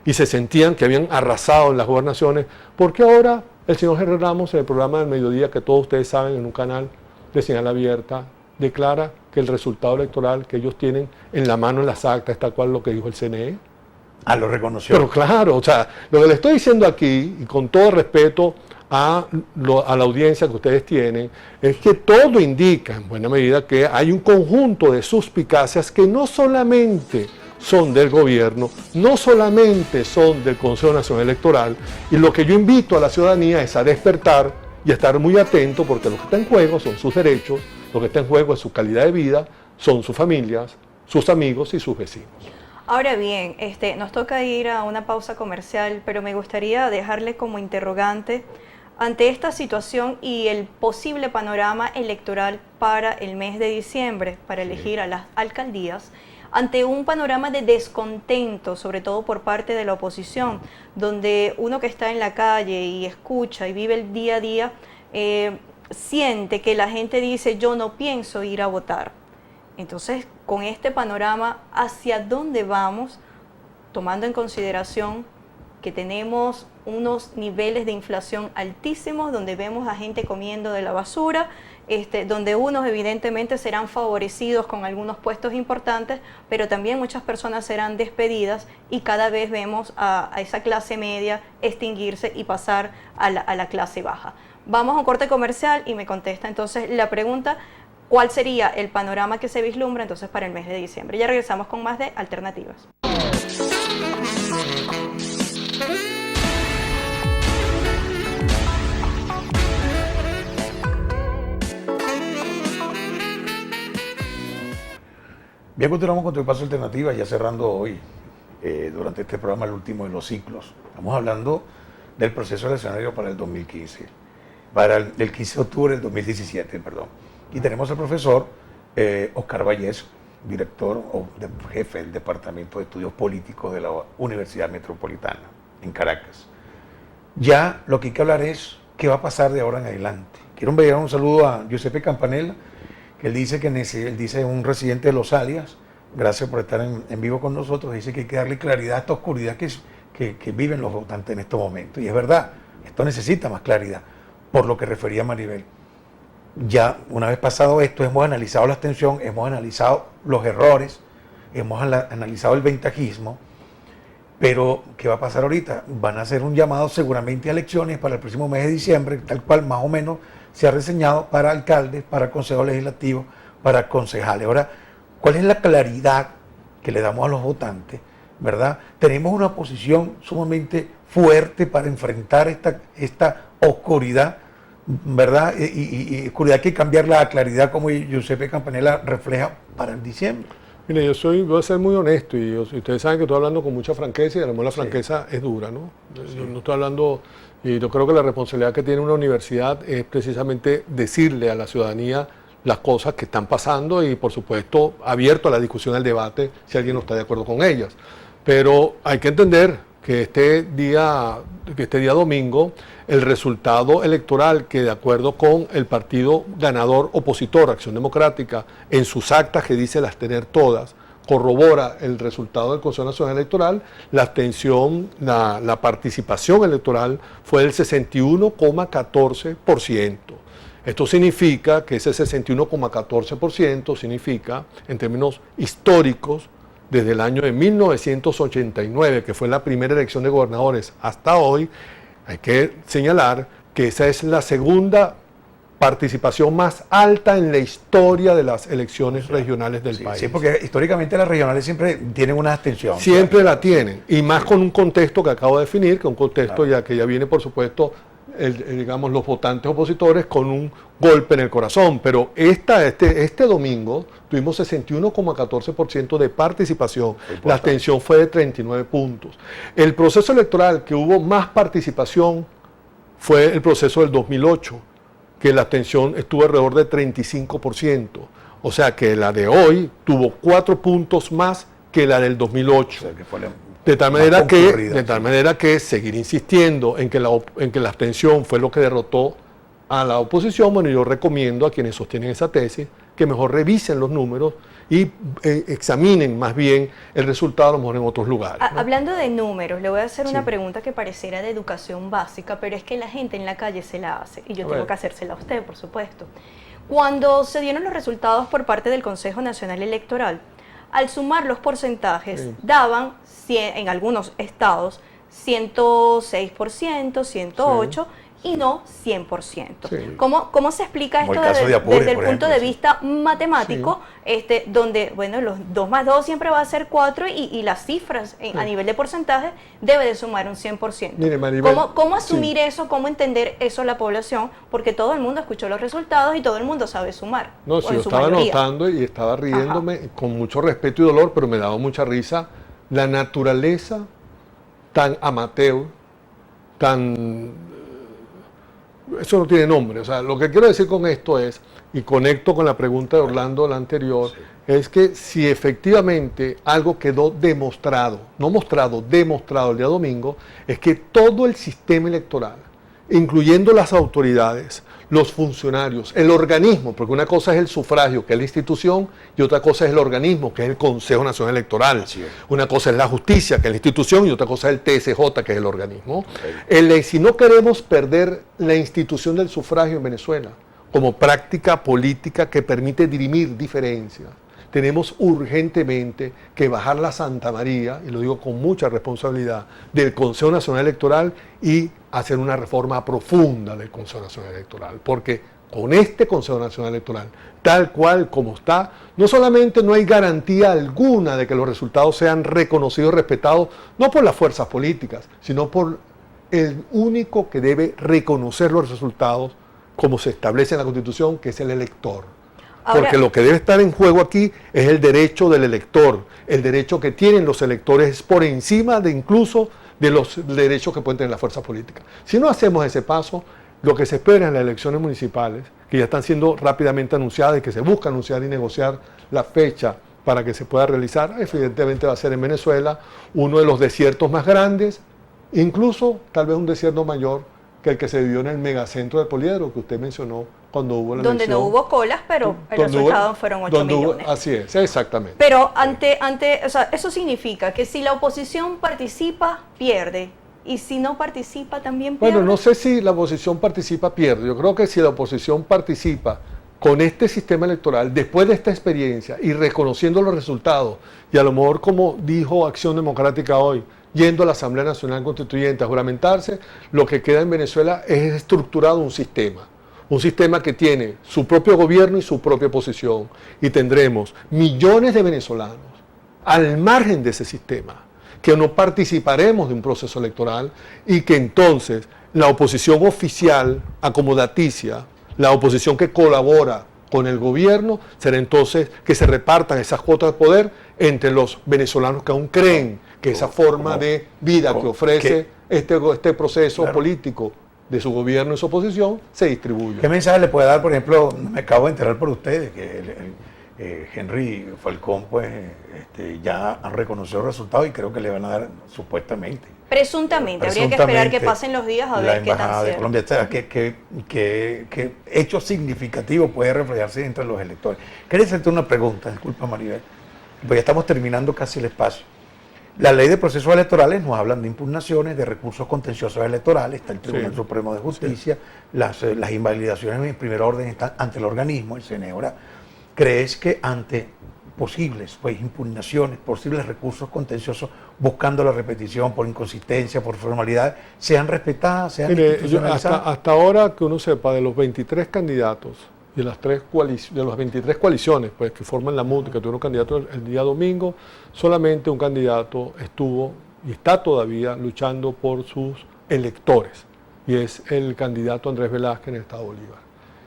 y se sentían que habían arrasado en las gobernaciones, porque ahora el señor Henry Ramos, en el programa del mediodía, que todos ustedes saben, en un canal de señal abierta, declara que el resultado electoral que ellos tienen en la mano en las actas es tal cual lo que dijo el CNE. Lo reconoció. Pero claro, o sea, lo que le estoy diciendo aquí, y con todo respeto a la audiencia que ustedes tienen, es que todo indica en buena medida que hay un conjunto de suspicacias que no solamente son del gobierno, no solamente son del Consejo Nacional Electoral, y lo que yo invito a la ciudadanía es a despertar y a estar muy atento, porque lo que está en juego son sus derechos, lo que está en juego es su calidad de vida, son sus familias, sus amigos y sus vecinos. Ahora bien, nos toca ir a una pausa comercial, pero me gustaría dejarle como interrogante ante esta situación y el posible panorama electoral para el mes de diciembre, para elegir a las alcaldías, ante un panorama de descontento, sobre todo por parte de la oposición, donde uno que está en la calle y escucha y vive el día a día, siente que la gente dice, yo no pienso ir a votar. Entonces, con este panorama, ¿hacia dónde vamos? Tomando en consideración que tenemos unos niveles de inflación altísimos, donde vemos a gente comiendo de la basura, donde unos evidentemente serán favorecidos con algunos puestos importantes, pero también muchas personas serán despedidas y cada vez vemos a esa clase media extinguirse y pasar a la clase baja. Vamos a un corte comercial y me contesta entonces la pregunta, ¿cuál sería el panorama que se vislumbra entonces para el mes de diciembre? Ya regresamos con más de Alternativas. Bien, continuamos con tu espacio alternativa, ya cerrando hoy, durante este programa, el último de los ciclos. Estamos hablando del proceso eleccionario para el 2015, para el 15 de octubre del 2017, perdón. Y tenemos al profesor Oscar Vallés, director o jefe del Departamento de Estudios Políticos de la Universidad Metropolitana en Caracas. Ya lo que hay que hablar es qué va a pasar de ahora en adelante. Quiero enviar un saludo a Giuseppe Campanella, que él dice un residente de Los Alias, gracias por estar en vivo con nosotros, dice que hay que darle claridad a esta oscuridad que viven los votantes en estos momentos. Y es verdad, esto necesita más claridad, por lo que refería Maribel. Ya una vez pasado esto, hemos analizado la abstención, hemos analizado los errores, hemos analizado el ventajismo, pero ¿qué va a pasar ahorita? Van a hacer un llamado seguramente a elecciones para el próximo mes de diciembre, tal cual más o menos se ha reseñado para alcaldes, para consejos legislativos, para concejales. Ahora, ¿cuál es la claridad que le damos a los votantes? ¿Verdad? Tenemos una posición sumamente fuerte para enfrentar esta oscuridad, ¿verdad? Y oscuridad que hay que cambiarla a claridad, como Giuseppe Campanella refleja para el diciembre. Mire, voy a ser muy honesto y ustedes saben que estoy hablando con mucha franqueza y además la franqueza es dura, ¿no? Sí. Yo no estoy hablando, y yo creo que la responsabilidad que tiene una universidad es precisamente decirle a la ciudadanía las cosas que están pasando y por supuesto abierto a la discusión, al debate, si alguien no está de acuerdo con ellas. Pero hay que entender que este día domingo, el resultado electoral que de acuerdo con el partido ganador opositor, Acción Democrática, en sus actas que dice las tener todas, corrobora el resultado del Consejo Nacional Electoral, la abstención, la participación electoral fue del 61,14%. Esto significa que ese 61,14% significa, en términos históricos, desde el año de 1989, que fue la primera elección de gobernadores, hasta hoy, hay que señalar que esa es la segunda participación más alta en la historia de las elecciones regionales del país. Sí, porque históricamente las regionales siempre tienen una abstención. Siempre la tienen, y más con un contexto que acabo de definir, que es un contexto que ya viene, por supuesto, digamos, los votantes opositores con un golpe en el corazón, pero este domingo tuvimos 61,14% de participación, la abstención fue de 39 puntos. El proceso electoral que hubo más participación fue el proceso del 2008, que la abstención estuvo alrededor de 35%, o sea que la de hoy tuvo 4 puntos más que la del 2008. O sea, que fue de tal manera que seguir insistiendo en que la abstención fue lo que derrotó a la oposición, bueno, yo recomiendo a quienes sostienen esa tesis que mejor revisen los números y examinen más bien el resultado a lo mejor en otros lugares, ¿no? Hablando de números, le voy a hacer una pregunta que pareciera de educación básica, pero es que la gente en la calle se la hace y yo tengo que hacérsela a usted, por supuesto. Cuando se dieron los resultados por parte del Consejo Nacional Electoral, al sumar los porcentajes, daban en algunos estados 106%, 108%, y no 100%. Sí. ¿Cómo se explica esto desde el punto de vista matemático, donde, bueno, los 2 más 2 siempre va a ser 4 y las cifras a nivel de porcentaje debe de sumar un 100%? Mire, Maribel, ¿Cómo asumir eso, cómo entender eso a la población? Porque todo el mundo escuchó los resultados y todo el mundo sabe sumar. No, sí, yo estaba anotando y estaba riéndome con mucho respeto y dolor, pero me daba mucha risa la naturaleza tan amateur, eso no tiene nombre. O sea, lo que quiero decir con esto es, y conecto con la pregunta de Orlando, la anterior, es que si efectivamente algo quedó demostrado, no mostrado, demostrado el día domingo, es que todo el sistema electoral, incluyendo las autoridades, los funcionarios, el organismo, porque una cosa es el sufragio, que es la institución, y otra cosa es el organismo, que es el Consejo Nacional Electoral. Una cosa es la justicia, que es la institución, y otra cosa es el TSJ, que es el organismo. Si no queremos perder la institución del sufragio en Venezuela como práctica política que permite dirimir diferencias, tenemos urgentemente que bajar la Santa María, y lo digo con mucha responsabilidad, del Consejo Nacional Electoral y hacer una reforma profunda del Consejo Nacional Electoral, porque con este Consejo Nacional Electoral, tal cual como está, no solamente no hay garantía alguna de que los resultados sean reconocidos y respetados, no por las fuerzas políticas, sino por el único que debe reconocer los resultados como se establece en la Constitución, que es el elector. Porque lo que debe estar en juego aquí es el derecho del elector, el derecho que tienen los electores por encima de incluso de los derechos que pueden tener las fuerzas políticas. Si no hacemos ese paso, lo que se espera en las elecciones municipales, que ya están siendo rápidamente anunciadas y que se busca anunciar y negociar la fecha para que se pueda realizar. Evidentemente va a ser en Venezuela uno de los desiertos más grandes, incluso tal vez un desierto mayor que el que se vivió en el megacentro de Poliedro, que usted mencionó cuando hubo la donde elección. no hubo colas, pero el resultado fueron 8 millones. Así es, exactamente. Pero o sea, eso significa que si la oposición participa, pierde. Y si no participa, también pierde. Bueno, no sé si la oposición participa, pierde. Yo creo que si la oposición participa con este sistema electoral, después de esta experiencia y reconociendo los resultados, y a lo mejor como dijo Acción Democrática hoy, yendo a la Asamblea Nacional Constituyente a juramentarse, lo que queda en Venezuela es estructurado un sistema que tiene su propio gobierno y su propia oposición, y tendremos millones de venezolanos al margen de ese sistema, que no participaremos de un proceso electoral y que entonces la oposición oficial, acomodaticia, la oposición que colabora con el gobierno, será entonces que se repartan esas cuotas de poder entre los venezolanos que aún creen que esa forma de vida que ofrece este proceso político de su gobierno y su oposición se distribuye. ¿Qué mensaje le puede dar, por ejemplo, me acabo de enterar por ustedes, que Henry Falcón pues ya han reconocido el resultado y creo que le van a dar supuestamente. Presuntamente, habría que esperar que pasen los días a ver qué tan de Colombia, ¿qué hecho significativo puede reflejarse entre los electores? Quería hacerte una pregunta, disculpa Maribel, pues ya estamos terminando casi el espacio. La ley de procesos electorales nos hablan de impugnaciones, de recursos contenciosos electorales, está el Tribunal Supremo de Justicia, las invalidaciones en primer orden están ante el organismo, el CNE. Ahora, ¿crees que ante posibles impugnaciones, posibles recursos contenciosos, buscando la repetición por inconsistencia, por formalidad, sean respetadas, sean institucionalizadas? Hasta ahora que uno sepa, de los 23 candidatos y de las 23 coaliciones pues, que forman la MUD, que tuvieron candidatos el día domingo, solamente un candidato estuvo y está todavía luchando por sus electores, y es el candidato Andrés Velázquez en el Estado Bolívar.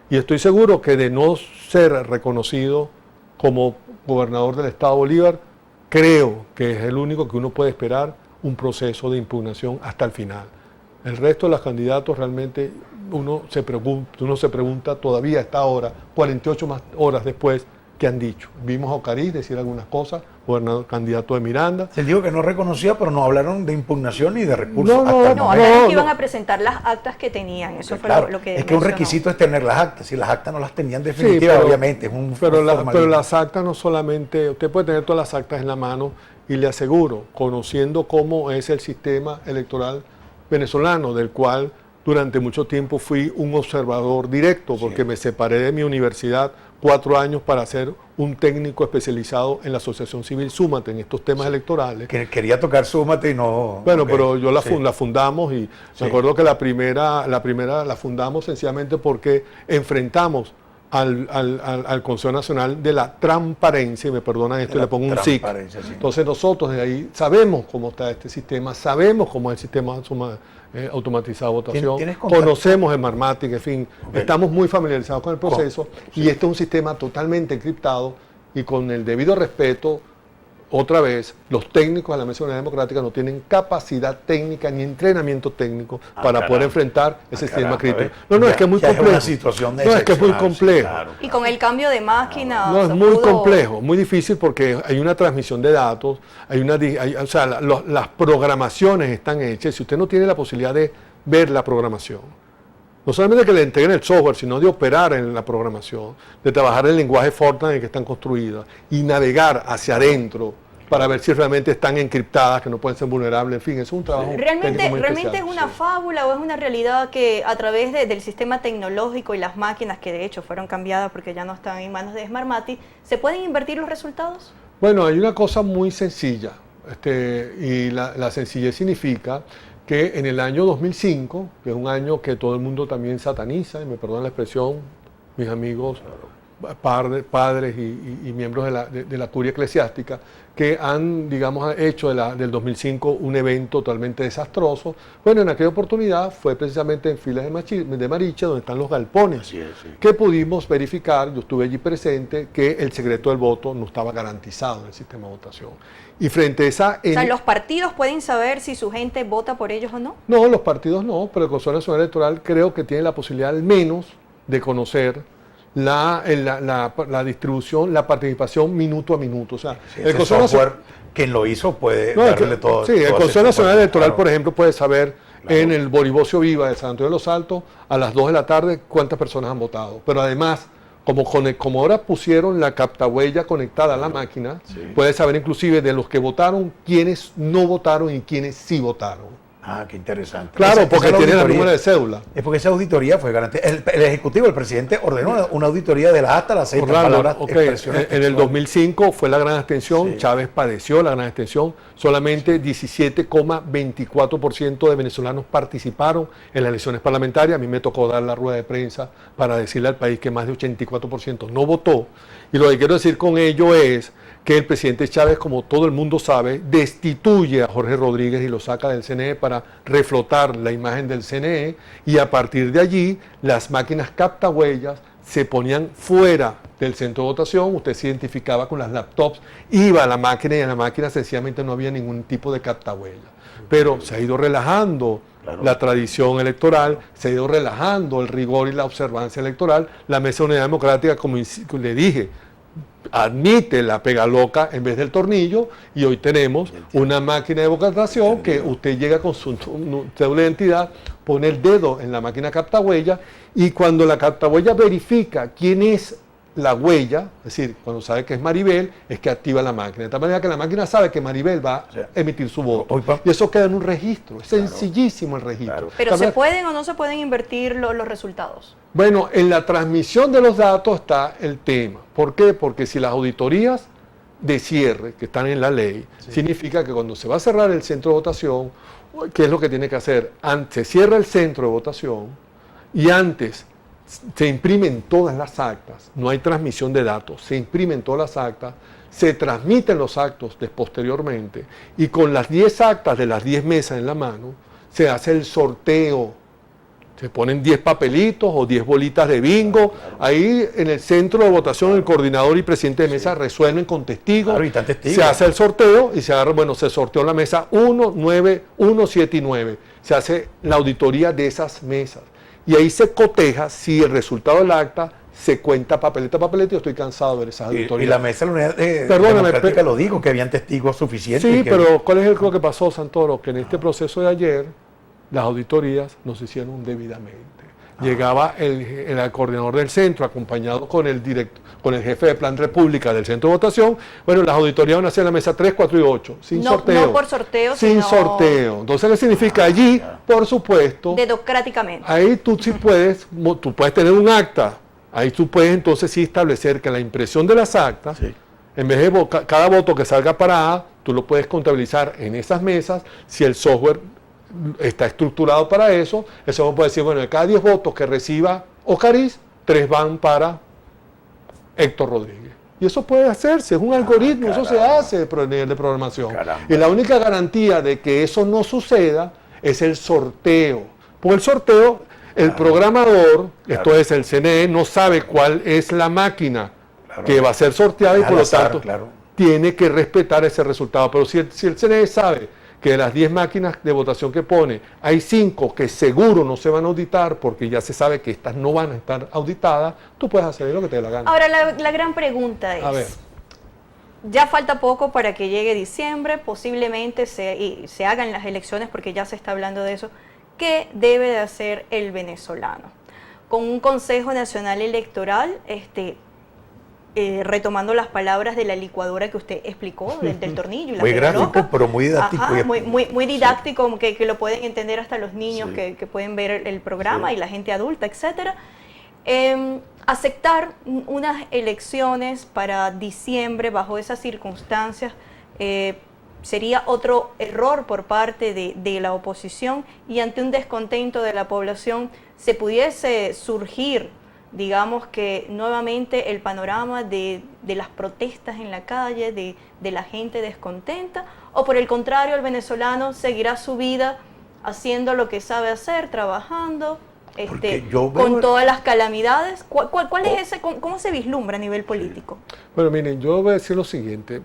Y estoy seguro que de no ser reconocido como gobernador del Estado Bolívar, creo que es el único que uno puede esperar un proceso de impugnación hasta el final. El resto de los candidatos realmente uno se pregunta todavía a esta hora, 48 más horas después, ¿qué han dicho? Vimos a Ocariz decir algunas cosas, gobernador candidato de Miranda. Se dijo que no reconocía, pero no hablaron de impugnación ni de recursos. Hablaron que iban a presentar las actas que tenían, eso fue lo que es que un requisito es tener las actas, si las actas no las tenían definitivas, obviamente. Es un pero las actas no solamente, usted puede tener todas las actas en la mano, y le aseguro, conociendo cómo es el sistema electoral venezolano, del cual durante mucho tiempo fui un observador directo, porque me separé de mi universidad 4 años para ser un técnico especializado en la Asociación Civil Súmate en estos temas electorales. Que quería tocar Súmate y no... Bueno, pero yo la fundamos, y me acuerdo que la primera la fundamos sencillamente porque enfrentamos al Consejo Nacional de la Transparencia, y me perdonan esto y le pongo un SIC. Entonces nosotros de ahí sabemos cómo está este sistema, sabemos cómo es el sistema automatizado de votación, conocemos el Marmatic, en fin, estamos muy familiarizados con el proceso, y este es un sistema totalmente encriptado y con el debido respeto. Otra vez, los técnicos de la Mesa de Unidad Democrática no tienen capacidad técnica ni entrenamiento técnico para poder enfrentar ese sistema crítico. Es que es muy complejo. Es una situación es que es muy complejo. Y con el cambio de máquina... No, es muy complejo, muy difícil, porque hay una transmisión de datos, las programaciones están hechas. Si usted no tiene la posibilidad de ver la programación, no solamente que le entreguen el software, sino de operar en la programación, de trabajar el lenguaje Fortran en el que están construidas y navegar hacia adentro para ver si realmente están encriptadas, que no pueden ser vulnerables, en fin, es un trabajo ¿Realmente es una fábula o es una realidad que a través del sistema tecnológico y las máquinas, que de hecho fueron cambiadas porque ya no están en manos de Smartmatic, se pueden invertir los resultados? Bueno, hay una cosa muy sencilla, y la sencillez significa que en el año 2005, que es un año que todo el mundo también sataniza, y me perdonan la expresión, mis amigos padres y miembros de la curia eclesiástica, que han, digamos, hecho del 2005 un evento totalmente desastroso. Bueno, en aquella oportunidad fue precisamente en Filas de Mariche, donde están los galpones, que pudimos verificar, yo estuve allí presente, que el secreto del voto no estaba garantizado en el sistema de votación. Y frente a esa... O sea, ¿los partidos pueden saber si su gente vota por ellos o no? No, los partidos no, pero el Consejo Nacional Electoral creo que tiene la posibilidad al menos de conocer la distribución, la participación minuto a minuto. O sea, Sí, el ese Consejo Nacional, software, quien lo hizo puede no, darle todo. sí, el toda Consejo esa Nacional Electoral, información, por claro. ejemplo, puede saber Claro. en el Boribocio Viva de San Antonio de los Altos a las 2 de la tarde cuántas personas han votado. Pero además, como ahora pusieron la captahuella conectada a la máquina, Sí. puede saber inclusive de los que votaron, quiénes no votaron y quiénes sí votaron. Ah, qué interesante. Claro, Esa porque es la tiene la auditoría. número de cédula. Es porque esa auditoría fue garantizada. El Ejecutivo, el presidente, ordenó una auditoría de las hasta las 6 Orlando, palabras, ok, expresiones en el textuales. 2005 fue la gran abstención, Sí. Chávez padeció la gran abstención, solamente 17,24% de venezolanos participaron en las elecciones parlamentarias. A mí me tocó dar la rueda de prensa para decirle al país que más de 84% no votó. Y lo que quiero decir con ello es que el presidente Chávez, como todo el mundo sabe, destituye a Jorge Rodríguez y lo saca del CNE para reflotar la imagen del CNE, y a partir de allí las máquinas captahuellas se ponían fuera del centro de votación. Usted se identificaba con las laptops, iba a la máquina y en la máquina sencillamente no había ningún tipo de captahuella. Pero se ha ido relajando Claro. la tradición electoral, se ha ido relajando el rigor y la observancia electoral. La Mesa de Unidad Democrática, como le dije, admite la pega loca en vez del tornillo, y hoy tenemos una máquina de votación que usted llega con su cédula de identidad, pone el dedo en la máquina captahuella, y cuando la captahuella verifica quién es la huella, es decir, cuando sabe que es Maribel, es que activa la máquina. De tal manera que la máquina sabe que Maribel va O sea, a emitir su voto. hoy Y eso queda en un registro. Es sencillísimo el registro. Claro. Pero La ¿se verdad- pueden o no se pueden invertir los resultados? Bueno, en la transmisión de los datos está el tema. ¿Por qué? Porque si las auditorías de cierre, que están en la ley, significa que cuando se va a cerrar el centro de votación, ¿qué es lo que tiene que hacer? Antes se cierra el centro de votación y antes se imprimen todas las actas, no hay transmisión de datos, se imprimen todas las actas, se transmiten los actos posteriormente, y con las 10 actas de las 10 mesas en la mano, se hace el sorteo. Se ponen 10 papelitos o 10 bolitas de bingo. Ahí en el centro de votación el coordinador y presidente de mesa resuelven con testigos. Claro, y están testigos. Se hace el sorteo y se agarra, bueno, se sorteó la mesa 1, 9, 1, 7 y 9. Se hace la auditoría de esas mesas. Y ahí se coteja si el resultado del acta se cuenta papeleta a papeleta. Yo estoy cansado de ver esas Y auditorías. la Mesa de la Unidad Perdóname, Democrática lo dijo, que habían testigos suficientes. Sí, que- pero ¿cuál es lo que pasó, Santoro? Que en este proceso de ayer, las auditorías no se hicieron debidamente. Llegaba el coordinador del centro, acompañado con el jefe de Plan República del centro de votación. Bueno, las auditorías van a hacer en la mesa 3, 4 y 8, sin No- sorteo. no por sorteo, sin sino- sorteo. Entonces, ¿qué significa? Allí, por supuesto, Dedocráticamente. ahí tú sí puedes, tú puedes tener un acta. Ahí tú puedes entonces sí establecer que la impresión de las actas, Sí. en vez de cada voto que salga para A, tú lo puedes contabilizar en esas mesas. Si el software está estructurado para eso, el software puede decir, bueno, de cada 10 votos que reciba Ocariz, 3 van para Héctor Rodríguez. Y eso puede hacerse, es un algoritmo, eso se caramba. hace de nivel de programación. Caramba. Y la única garantía de que eso no suceda es el sorteo. Por el sorteo, el programador, esto es el CNE, no sabe cuál es la máquina Claro. que va a ser sorteada, y Al por lo azar, tanto claro. tiene que respetar ese resultado. Pero si el CNE sabe que de las 10 máquinas de votación que pone, hay 5 que seguro no se van a auditar porque ya se sabe que estas no van a estar auditadas, tú puedes hacer lo que te dé la gana. Ahora, la gran pregunta es, A ver. ya falta poco para que llegue diciembre, posiblemente se hagan las elecciones porque ya se está hablando de eso. ¿Qué debe de hacer el venezolano? Con un Consejo Nacional Electoral, retomando las palabras de la licuadora que usted explicó, del tornillo y la Muy pega gráfico, loca. pero muy didáctico. Ajá, muy didáctico, que lo pueden entender hasta los niños Sí. que pueden ver el programa, Sí. y la gente adulta, etcétera. Aceptar unas elecciones para diciembre bajo esas circunstancias sería otro error por parte de la oposición, y ante un descontento de la población se pudiese surgir, digamos que nuevamente, el panorama de las protestas en la calle, de la gente descontenta, o por el contrario, el venezolano seguirá su vida haciendo lo que sabe hacer, trabajando, Porque yo veo- con todas las calamidades. ¿Cuál es ese, cómo se vislumbra a nivel político? Bueno, miren, yo voy a decir lo siguiente.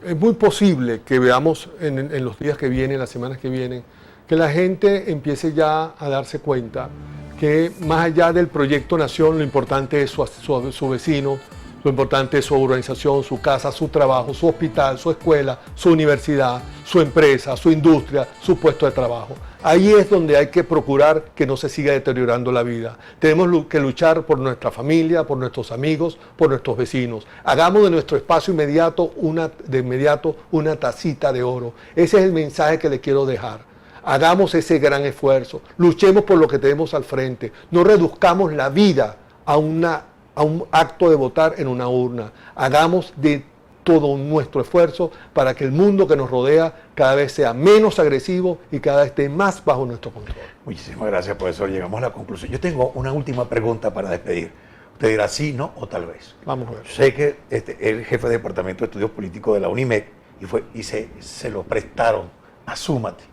Es muy posible que veamos en los días que vienen, las semanas que vienen, que la gente empiece ya a darse cuenta que más allá del proyecto Nación, lo importante es su vecino, lo importante es su organización, su casa, su trabajo, su hospital, su escuela, su universidad, su empresa, su industria, su puesto de trabajo. Ahí es donde hay que procurar que no se siga deteriorando la vida. Tenemos que luchar por nuestra familia, por nuestros amigos, por nuestros vecinos. Hagamos de nuestro espacio inmediato una tacita de oro. Ese es el mensaje que le quiero dejar. Hagamos ese gran esfuerzo. Luchemos por lo que tenemos al frente. No reduzcamos la vida a un acto de votar en una urna. Hagamos de todo nuestro esfuerzo para que el mundo que nos rodea cada vez sea menos agresivo y cada vez esté más bajo nuestro control. Muchísimas gracias, profesor. Llegamos a la conclusión. Yo tengo una última pregunta para despedir. Usted dirá sí, no o tal vez. Vamos a ver. Sé que el jefe de Departamento de Estudios Políticos de la UNIMED y se lo prestaron a Súmate,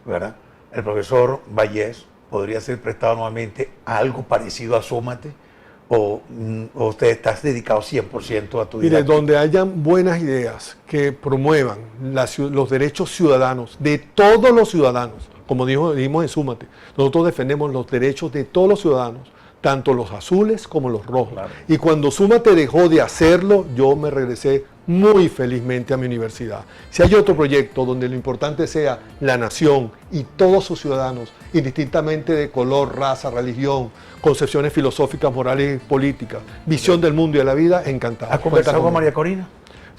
¿verdad? El profesor Vallés podría ser prestado nuevamente a algo parecido a Súmate. ¿O usted está dedicado 100% a tu Mire, donde hayan buenas ideas que promuevan los derechos ciudadanos, de todos los ciudadanos, como dijimos en Súmate, nosotros defendemos los derechos de todos los ciudadanos, tanto los azules como los rojos. Claro. Y cuando Súmate dejó de hacerlo, yo me regresé muy felizmente a mi universidad. Si hay otro proyecto donde lo importante sea la nación y todos sus ciudadanos, indistintamente de color, raza, religión, concepciones filosóficas, morales y políticas, visión del mundo y de la vida, encantado. ¿Has conversado con María Corina?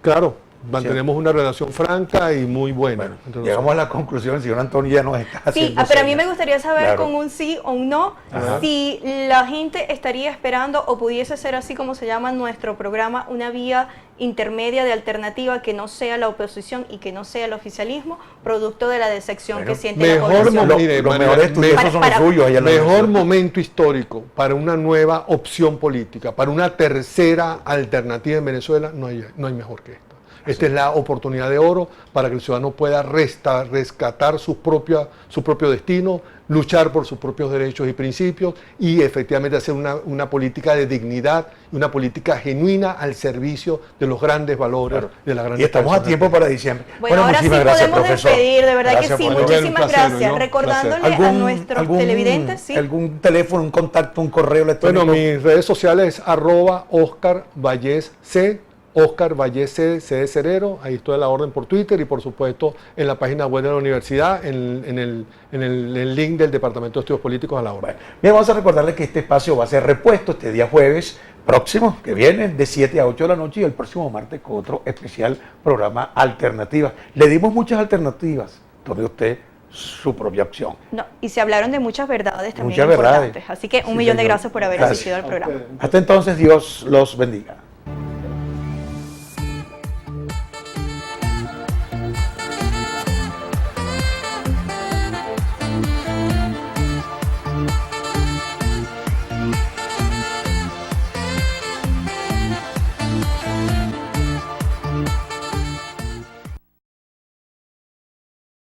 Claro, mantenemos una relación franca y muy buena. Bueno, llegamos a la conclusión, el señor Antonio ya nos está haciendo Sí, pero a mí señas. me gustaría saber Claro. con un sí o un no, Ajá. si la gente estaría esperando o pudiese ser así como se llama nuestro programa, una vía intermedia de alternativa que no sea la oposición y que no sea el oficialismo, producto de la decepción Bueno, que siente la mejor población. Los mejores estudiosos son los suyos. allá en la Mejor universidad. momento histórico para una nueva opción política, para una tercera alternativa en Venezuela, no hay mejor que esta. Esta es la oportunidad de oro para que el ciudadano pueda rescatar su propio destino, luchar por sus propios derechos y principios y efectivamente hacer una política de dignidad y una política genuina al servicio de los grandes valores, Claro. de las grandes Y estamos a personas. tiempo para diciembre. Bueno, ahora sí muchísimas gracias, podemos profesor. despedir, de verdad Gracias que sí, por- Bueno, muchísimas un placer, gracias. ¿no? Recordándole a nuestros televidentes, sí. ¿Algún teléfono, un contacto, un correo electrónico? Bueno, mis redes sociales es @Oscar Vallés C, Oscar Vallés C de Cerero, ahí estoy a la orden por Twitter y por supuesto en la página web de la universidad, en el link del Departamento de Estudios Políticos a la orden. Bueno, bien, vamos a recordarles que este espacio va a ser repuesto este día jueves próximo, que viene, de 7 a 8 de la noche y el próximo martes con otro especial programa Alternativas. Le dimos muchas alternativas, tome usted su propia opción. No, y se hablaron de muchas verdades también Muchas verdades. importantes. Así que un Sí, millón de señor. gracias por haber Gracias. asistido al programa. Hasta entonces, Dios los bendiga.